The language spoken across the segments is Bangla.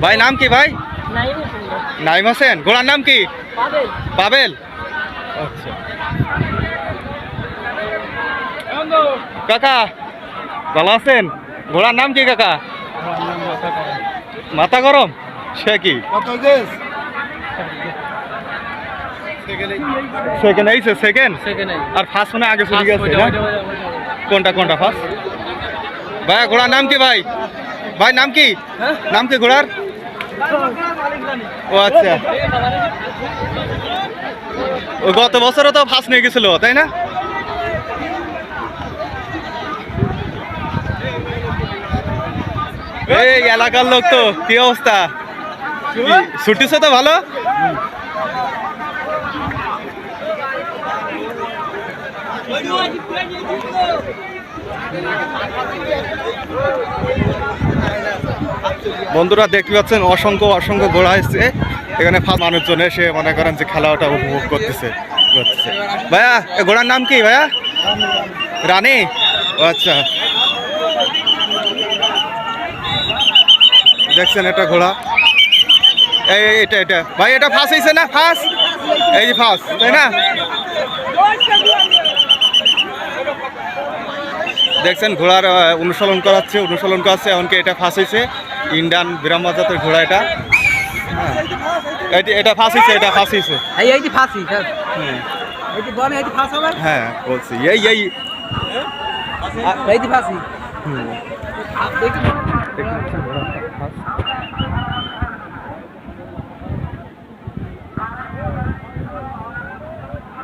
ভাই নাম কি ভাই? নাইম হোসেন। ঘোড়ার নাম কি? পাবেল। আচ্ছা কাকা ভালো আছেন? ঘোড়ার নাম কি কাকা? মাথা গরম। সে কি সেকেন্ড আইছে? সেকেন্ড আর ফার্স্ট মানে আগে চলে গেছে না? কোনটা কোনটা ফার্স্ট? ভাই ঘোড়ার নাম কি ভাই? ভাই নাম কি? নাম কি ঘোড়ার? ও আচ্ছা, ও গত বছরও তো ফার্স্ট নিয়ে গেছিল তাই না? এই এলাকার লোক তো কি অবস্থা? ছুটিছে তো ভালো? বন্ধুরা দেখতে পাচ্ছেন অসংখ্য অসংখ্য ঘোড়া এসছে এখানে। মানুষজন এসে মনে করেন যে খেলাটা উপভোগ করতেছে। ভাইয়া ঘোড়ার নাম কি ভাইয়া? রানী। ও আচ্ছা, দেখছেন এটা ঘোড়া। এই এটা এটা ভাই এটা ফার্স্ট হয়েছে না? ফার্স্ট, এই যে ফার্স্ট তাই না? দেখছেন ঘোড়ার অনুসরণ করাচ্ছে এমনকি এটা ফার্স্ট হয়েছে। ইন্ডিয়ান ব্রাহ্মা জাতের ঘোড়া এটা। এটা ফার্স্ট হয়েছে, এটা ফার্স্ট হয়েছে। হ্যাঁ বলছি এই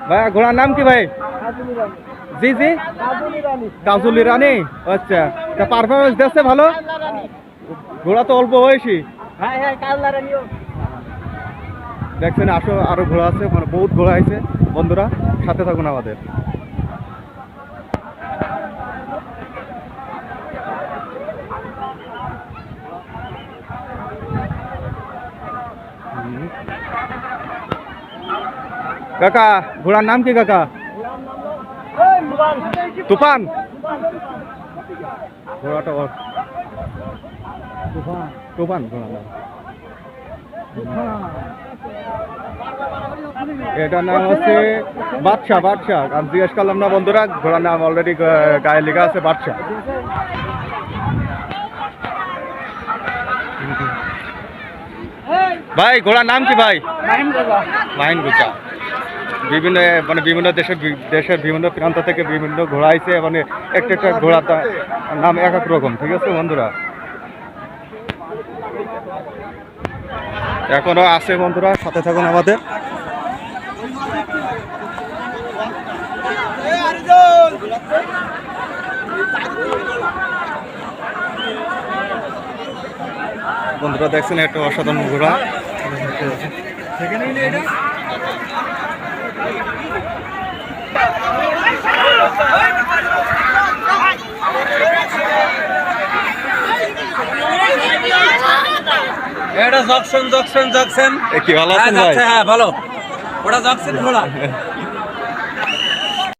ভাইয়া ঘোড়ার নাম কি ভাই? জি জি কাজলি রানী। আচ্ছা, তা পারফরমেন্স দিচ্ছে ভালো? ঘোড়া তো অল্প বয়সী। দেখছেন আরো ঘোড়া আছে, মানে বহুত ঘোড়া আছে। বন্ধুরা সাথে থাকুন আমাদের। কাকা ঘোড়ার নাম কি কাকা? তুফান। ঘোড়াটা তুফান ঘোড়া নাম। এটার নাম হচ্ছে বাদশা। বাদশা আমি জিজ্ঞেস করলাম না বন্ধুরা, ঘোড়ার নাম অলরেডি গায়ে লেখা আছে বাদশা। ভাই ঘোড়ার নাম কি ভাই? মাহিন গুচা। বিভিন্ন দেশের বিভিন্ন প্রান্ত থেকে বিভিন্ন ঘোড়া আইছে, মানে একটা একটা ঘোড়ার নাম এক এক রকম। ঠিক আছে বন্ধুরা, এখনো আছে বন্ধুরা, সাথে থাকুন আমাদের। বন্ধুরা দেখছেন একটা অসাধারণ ঘোড়া। এটা জকশন জকশন জকশন। কি ভালো আছেন ভাই? হ্যাঁ ভালো। ওটা জকশন ঘোড়া।